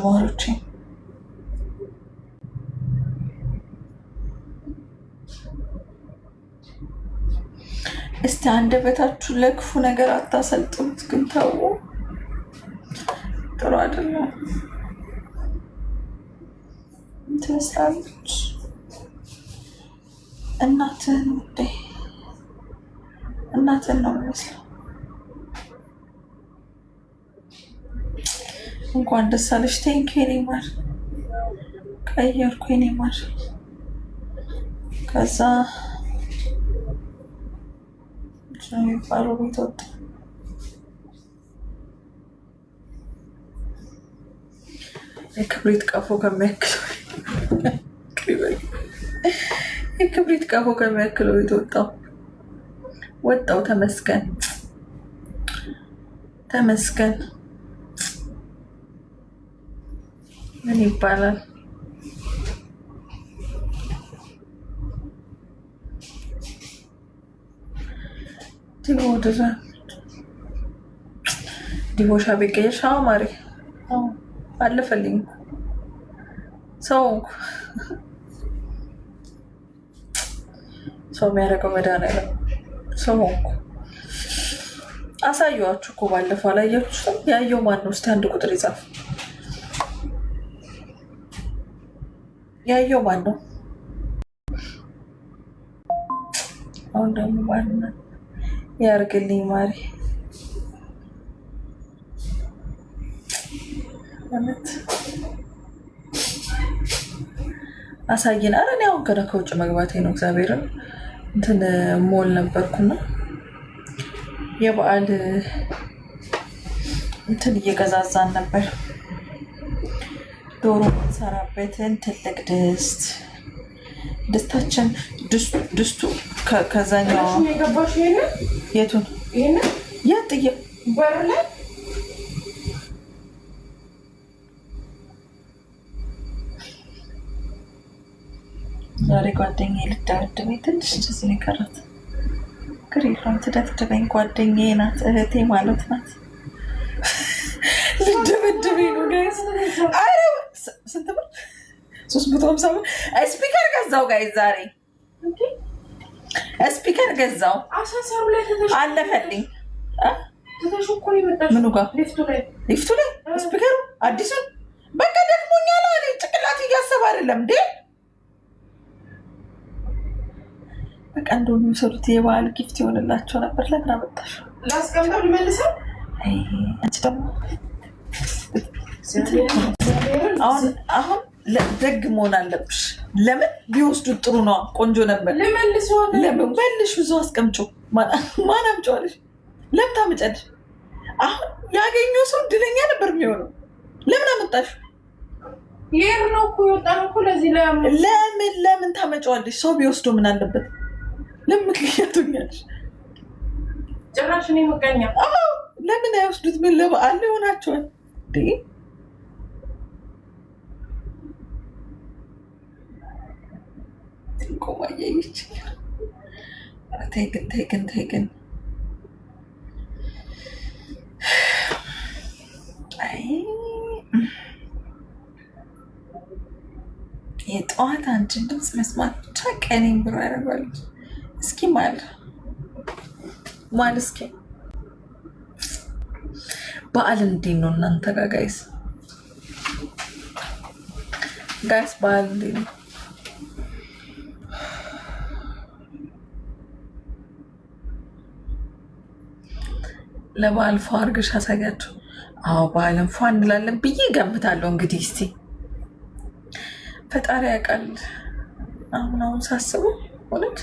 ማሮቼ እስቲ አንደበታችሁ ለክፉ ነገር አታሰልጥኑት። ግን ተው፣ ጥሩ አይደለም። ትመስላለች እናትህን ውዴ፣ እናትህን ነው የሚመስለው። እንኳን ደስ አለሽ። ቴንኪው የኔ ማር፣ ቀየርኩ የኔ ማር። ከዛ የሚባለው ቤት ወጣ። የክብሪት ቀፎ ከሚያክለው ቤት ወጣው። ተመስገን ተመስገን። ምን ይባላል? ዲቦሻ ቤት ቀየርሽ? አዎ ማሪ፣ አለፈልኝ። ሰው የሚያደርገው መድኃኒዓለም ሰው ሆንኩ። አሳየኋችሁ እኮ ባለፈው፣ አላያችሁትም? ያየው ማን ነው? እስኪ አንድ ቁጥር ይጻፍ። ያየው ማን ነው? አሁን ደግሞ ማንነት ያርግልኝ ማሪ። ማለት አሳየን። አረ እኔ አሁን ገና ከውጭ መግባቴ ነው። እግዚአብሔርን እንትን ሞል ነበርኩና የበዓል እንትን እየገዛዛን ነበር። ዶሮ የምንሰራበትን ትልቅ ድስታችን ድስቱ ከዛኛው የቱን የጥየ በር ላይ ዛሬ ጓደኛዬ ልደበድበኝ ትንሽ እንደዚህ ነው የቀራት። ግር የለውም ትደብድበኝ። ጓደኛዬ ናት፣ እህቴ ማለት ናት። ልደበድበኝ ነው ጋይስ። አረ ስንት ብር? 350 ብር። ስፒከር ገዛው ጋይስ ዛሬ ስፒከር ገዛው። አለፈልኝ። ምኑ ጋር? ሊፍቱ ላይ ስፒከሩ አዲሱን። በቃ ደክሞኛል አለ። ጭቅላት እያሰብ አይደለም እንዴ? በቃ እንደው የሚሰሩት የበዓል ጊፍት ይሆንላቸው ነበር። ለምን አመጣሽ? ላስቀምጠው ልመልሰው። አንቺ ደግሞ አሁን ደግ መሆን አለብሽ። ለምን ቢወስዱት ጥሩ ነው። ቆንጆ ነበር። ለምን መልሽ? ብዙ አስቀምጪው። ማን አምጪዋለሽ? ለምን ታመጫለሽ? አሁን ያገኘው ሰው እድለኛ ነበር የሚሆነው። ለምን አመጣሽ? ይሄር ነው እኮ የወጣው እኮ ለዚህ ለምን ታመጪዋለሽ? ሰው ቢወስዱ ምን አለበት? ለምን ምክንያቱኛለሽ? ጭራሽ እኔ መቀኛ። ለምን አይወስዱት? ምን ለበዓል ይሆናቸዋል እንዴ? ቆማየች። ተይ ግን አይ የጠዋት አንቺን ድምፅ መስማት ብቻ ቀኔን ብሎ ያደርጋል። እስኪ ማል እስኪ በዓል እንዴት ነው እናንተ ጋር ጋይስ? በዓል እንዴት ነው? ለበዓል ፏ አድርገሽ አሳያቸው። አዎ በዓልን ፏ እንላለን ብዬ ገምታለሁ። እንግዲህ እስቲ ፈጣሪ ያውቃል። አሁን ሳስበው እውነት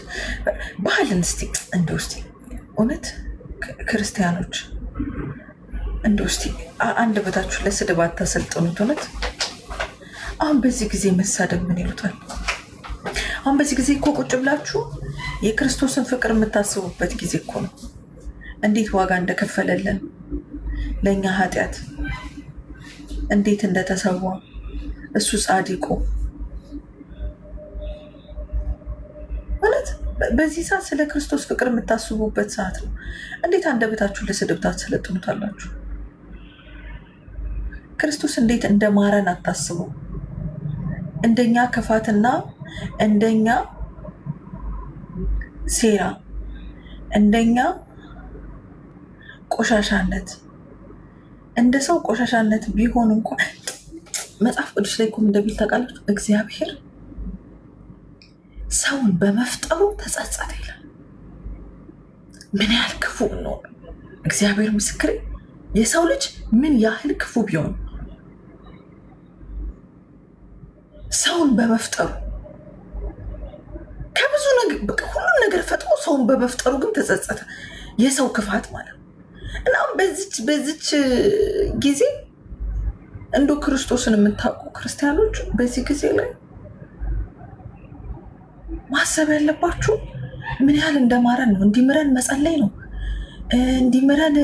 በዓልን እስቲ እንደው እስቲ እውነት ክርስቲያኖች እንደው እስቲ አንደበታችሁ ለስድብ አታሰልጥኑት። እውነት አሁን በዚህ ጊዜ መሳደብ ምን ይሉታል? አሁን በዚህ ጊዜ እኮ ቁጭ ብላችሁ የክርስቶስን ፍቅር የምታስቡበት ጊዜ እኮ ነው። እንዴት ዋጋ እንደከፈለልን ለእኛ ኃጢአት እንዴት እንደተሰዋ እሱ ጻድቁ ማለት በዚህ ሰዓት ስለ ክርስቶስ ፍቅር የምታስቡበት ሰዓት ነው። እንዴት አንደበታችሁን ለስድብ ታሰለጥኑታላችሁ? ክርስቶስ እንዴት እንደማረን አታስቡ። እንደኛ ክፋትና እንደኛ ሴራ እንደኛ ቆሻሻነት እንደ ሰው ቆሻሻነት ቢሆን እንኳን መጽሐፍ ቅዱስ ላይ እኮ እንደሚል ታውቃላችሁ፣ እግዚአብሔር ሰውን በመፍጠሩ ተጸጸተ ይላል። ምን ያህል ክፉ ነው! እግዚአብሔር ምስክሬ፣ የሰው ልጅ ምን ያህል ክፉ ቢሆን ሰውን በመፍጠሩ ከብዙ ነገር ሁሉም ነገር ፈጥሮ ሰውን በመፍጠሩ ግን ተጸጸተ። የሰው ክፋት ማለት ነው። እና በዚች ጊዜ እንዶ ክርስቶስን የምታውቁ ክርስቲያኖች በዚህ ጊዜ ላይ ማሰብ ያለባችሁ ምን ያህል እንደማረን ነው። እንዲምረን መጸለይ ነው። እንዲምረን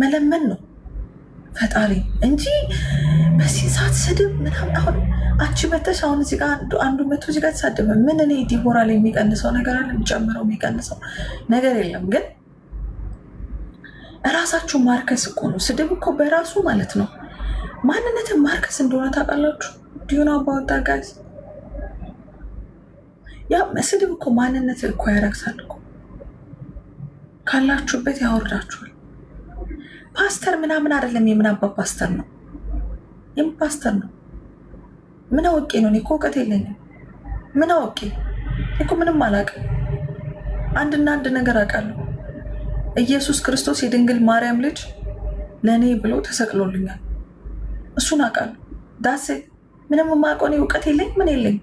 መለመን ነው ፈጣሪ እንጂ በዚህ ሰዓት ስድብ ምናምን። አሁን አንቺ መተሽ አሁን እዚህ ጋር አንዱ መቶ እዚህ ጋር ተሳደበ። ምን እኔ ዲቦራ ላይ የሚቀንሰው ነገር አለ? የሚጨምረው የሚቀንሰው ነገር የለም። ግን እራሳችሁ ማርከስ እኮ ነው። ስድብ እኮ በራሱ ማለት ነው ማንነትን ማርከስ እንደሆነ ታውቃላችሁ። ዲዮና ባወጣ ጋዝ ያ ስድብ እኮ ማንነት እኮ ያረክሳል እኮ። ካላችሁበት ያወርዳችኋል። ፓስተር ምናምን አይደለም። የምናባ ፓስተር ነው? የምን ፓስተር ነው? ምን አውቄ ነው? እኔ እኮ እውቀት የለኝም። ምን አውቄ እኮ ምንም አላውቅም። አንድና አንድ ነገር አውቃለሁ። ኢየሱስ ክርስቶስ የድንግል ማርያም ልጅ ለእኔ ብሎ ተሰቅሎልኛል። እሱን አውቃለሁ። ዳሴ ምንም የማውቀው እኔ እውቀት የለኝ። ምን የለኝ?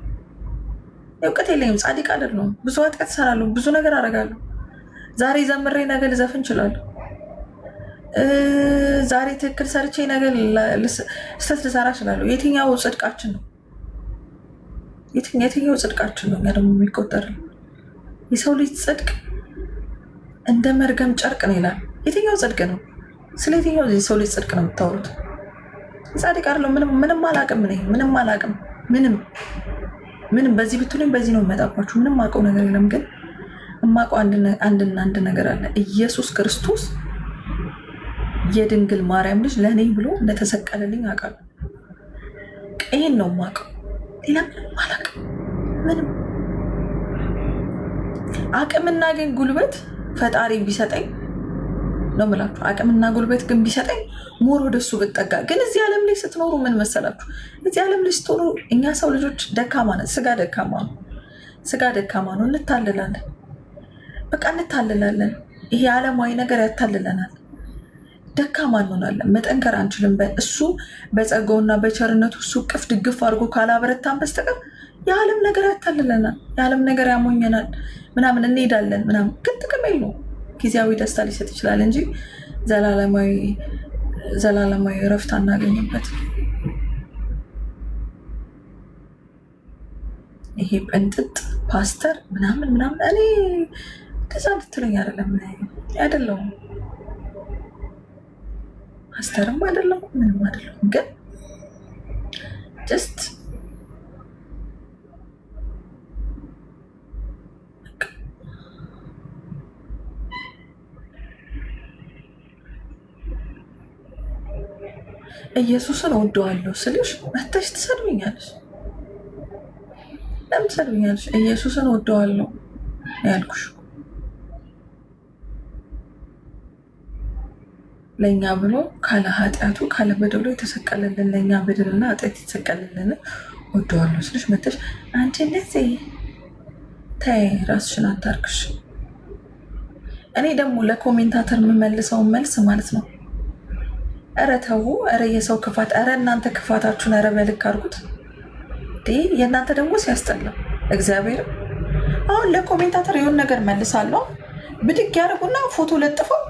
እውቀት የለኝም። ጻድቅ አይደለሁም። ብዙ ኃጢአት እሰራለሁ። ብዙ ነገር አደርጋለሁ። ዛሬ ዘምሬ ነገ ልዘፍን እችላለሁ። ዛሬ ትክክል ሰርቼ ነገ ስህተት ልሰራ እችላለሁ። የትኛው ጽድቃችን ነው? የትኛው ጽድቃችን ነው? እኛ ደግሞ የሚቆጠርልን የሰው ልጅ ጽድቅ እንደ መርገም ጨርቅ ነው ይላል። የትኛው ጽድቅ ነው? ስለ የትኛው የሰው ልጅ ጽድቅ ነው የምታወሩት? ጻድቅ አይደለሁ። ምንም አላውቅም። ምንም አላውቅም። ምንም በዚህ ብትሉኝ በዚህ ነው የምመጣባችሁ። ምንም አውቀው ነገር የለም። ግን የማውቀው አንድና አንድ ነገር አለ። ኢየሱስ ክርስቶስ የድንግል ማርያም ልጅ ለእኔ ብሎ እንደተሰቀለልኝ አውቃለሁ። ይሄን ነው የማውቀው። ሌላ ምንም አላውቅም። ምንም አቅምና ግን ጉልበት ፈጣሪ ቢሰጠኝ ነው የምላችሁ። አቅምና ጉልበት ግን ቢሰጠኝ ሞር ወደሱ ብጠጋ። ግን እዚህ ዓለም ላይ ስትኖሩ ምን መሰላችሁ? እዚህ ዓለም ላይ ስትኖሩ እኛ ሰው ልጆች ደካማ ነን። ስጋ ደካማ ነው። እንታልላለን። በቃ እንታልላለን። ይሄ ዓለማዊ ነገር ያታልለናል። ደካማ እንሆናለን። መጠንከር አንችልም። እሱ በጸጋውና በቸርነቱ እሱ ቅፍ ድግፍ አድርጎ ካላበረታን በስተቀር የዓለም ነገር ያታልለናል። የዓለም ነገር ያሞኘናል ምናምን እንሄዳለን ምናምን። ግን ጥቅም የለውም። ጊዜያዊ ደስታ ሊሰጥ ይችላል እንጂ ዘላለማዊ እረፍት አናገኝበት። ይሄ እንጥጥ ፓስተር ምናምን እኔ እንደዛ ልትለኝ አይደለሁም። ፓስተርም አይደለሁም፣ ምንም አይደለሁም። ግን ጀስት ኢየሱስን ወደዋለሁ ስልሽ መተሽ ትሰድብኛለሽ። ለምን ትሰድብኛለሽ? ኢየሱስን ወደዋለሁ ያልኩሽ ለእኛ ብሎ ካለ ኃጢአቱ ካለ በደሉ የተሰቀለልን ለእኛ በደልና ኃጢአት የተሰቀለልን ወደዋለሁ ስልሽ መተሽ አንቺ እንደዚህ ተይ፣ ራስሽን አታርክሽ። እኔ ደግሞ ለኮሜንታተር የምመልሰውን መልስ ማለት ነው፣ ኧረ ተው፣ ኧረ የሰው ክፋት፣ ኧረ እናንተ ክፋታችሁን ኧረ በልክ አድርጉት። የእናንተ ደግሞ ሲያስጠላ እግዚአብሔር። አሁን ለኮሜንታተር የሆን ነገር መልሳለሁ ብድግ ያደርጉና ፎቶ ለጥፈው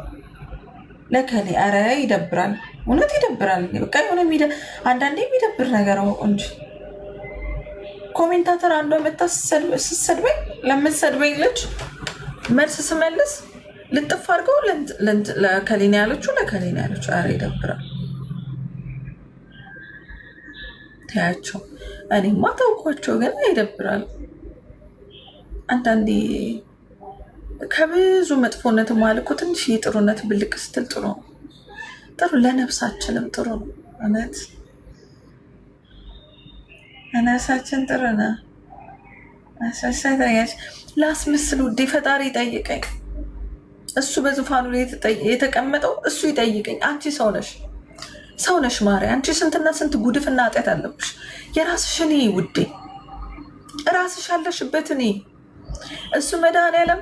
ለከሌ። ኧረ ይደብራል፣ እውነት ይደብራል። በቃ የሆነ አንዳንዴ የሚደብር ነገር እንጂ ኮሜንታተር አንዷ መታ ስትሰድበኝ ለምትሰድበኝ ልጅ መልስ ስመልስ ልጥፍ አድርገው ለከሌን ያለችው ለከሌን ያለችው። ኧረ ይደብራል። ተያቸው። እኔማ ታውቋቸው ግን ይደብራል። አንዳንዴ ከብዙ መጥፎነት ማለት እኮ ትንሽ የጥሩነት ብልቅ ስትል ጥሩ ነው። ጥሩ ለነፍሳችንም ጥሩ ነው። እውነት እነሳችን ጥሩ ነው። አስመሳይ ላስመስል ውዴ፣ ፈጣሪ ይጠይቀኝ። እሱ በዙፋኑ ላይ የተቀመጠው እሱ ይጠይቀኝ። አንቺ ሰው ነሽ ማርያም። አንቺ ስንትና ስንት ጉድፍና ኃጢአት አለብሽ። የራስሽን ውዴ፣ ራስሽ ያለሽበት እሱ መድኃኒዓለም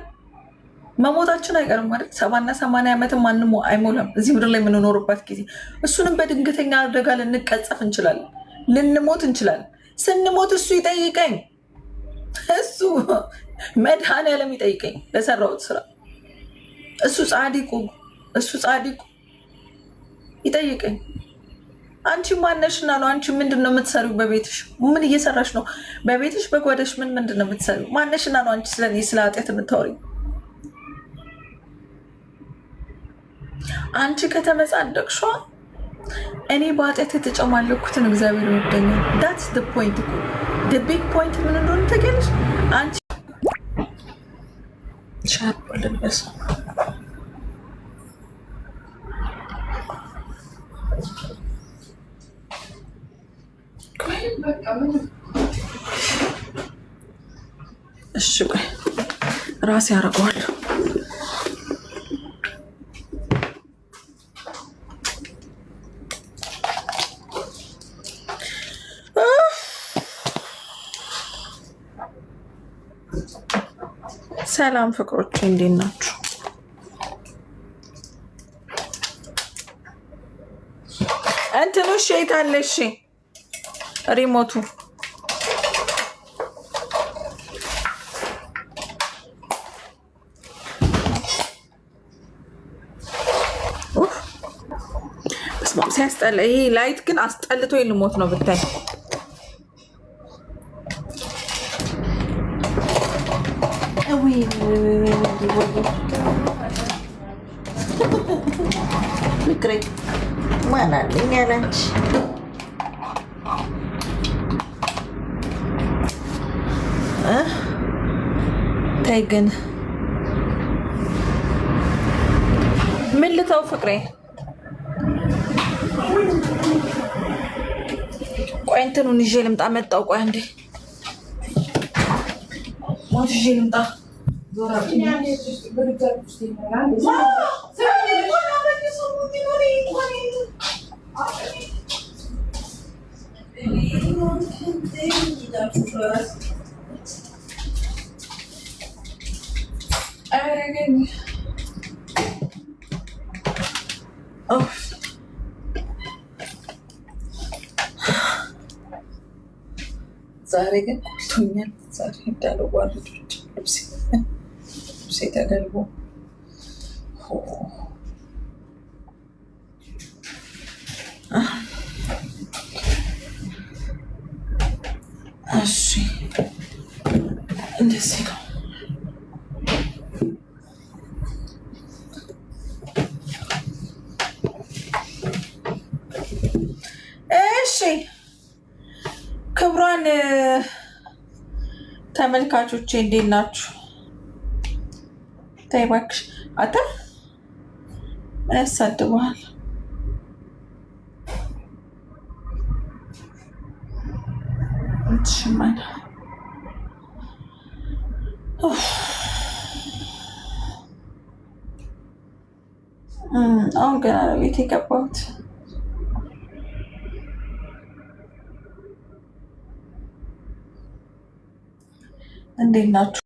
መሞታችን አይቀርም ማለት 70 80 ዓመት ማንም አይሞላም እዚህ ምድር ላይ የምንኖርባት ጊዜ። እሱንም በድንገተኛ አደጋ ልንቀጸፍ እንችላለን፣ ልንሞት እንችላለን። ስንሞት እሱ ይጠይቀኝ። እሱ መድኃኒዓለም ይጠይቀኝ ለሰራሁት ስራ። እሱ ጻድቁ ይጠይቀኝ። አንቺ ማነሽና ነው? አንቺ ምንድን ነው የምትሰሪው? በቤትሽ ምን እየሰራሽ ነው? በቤትሽ በጓዳሽ ምንድን ነው የምትሰሪው? ማነሽና ነው አንቺ ስለኔ ስለ ኃጢአት የምታወሪኝ? አንቺ ከተመጻደቅሿ እኔ በኃጢአት የተጨማለኩትን እግዚአብሔር ይወደኛል። ዳትስ ደ ፖይንት እኮ ደ ቢግ ፖይንት ምን እንደሆነ ተገለሽ። አንቺ ሻርፕ ልበስ እሺ፣ ቆይ ራሴ ያደርገዋለሁ። ሰላም ፍቅሮች፣ እንዴት ናችሁ? እንትኑ ሼት አለ። እሺ ሪሞቱ ሲያስጠላ። ይሄ ላይት ግን አስጠልቶ ልሞት ነው ብታይ። ፍቅሬ ማን አለኝ ያለንች ተይ ግን ምን ልተው ፍቅሬ? ቆይ እንትኑን ይዤ ልምጣ። መጣሁ። ቆይ አንዴ ሞት ይዤ ልምጣ። ዛሬ ግን ቆልቶኛል። ዛሬ እንዳልዋረድ ልብሴ ተገልቦ እሺ፣ እንደዚህ ነው። እሺ ክብሯን ተመልካቾቼ እንዴት ናችሁ? ተይ እባክሽ አታ ምን ያሳድበዋል? ሽማን አሁን ገና ነው ቤት የገባሁት። እንዴት ናችሁ?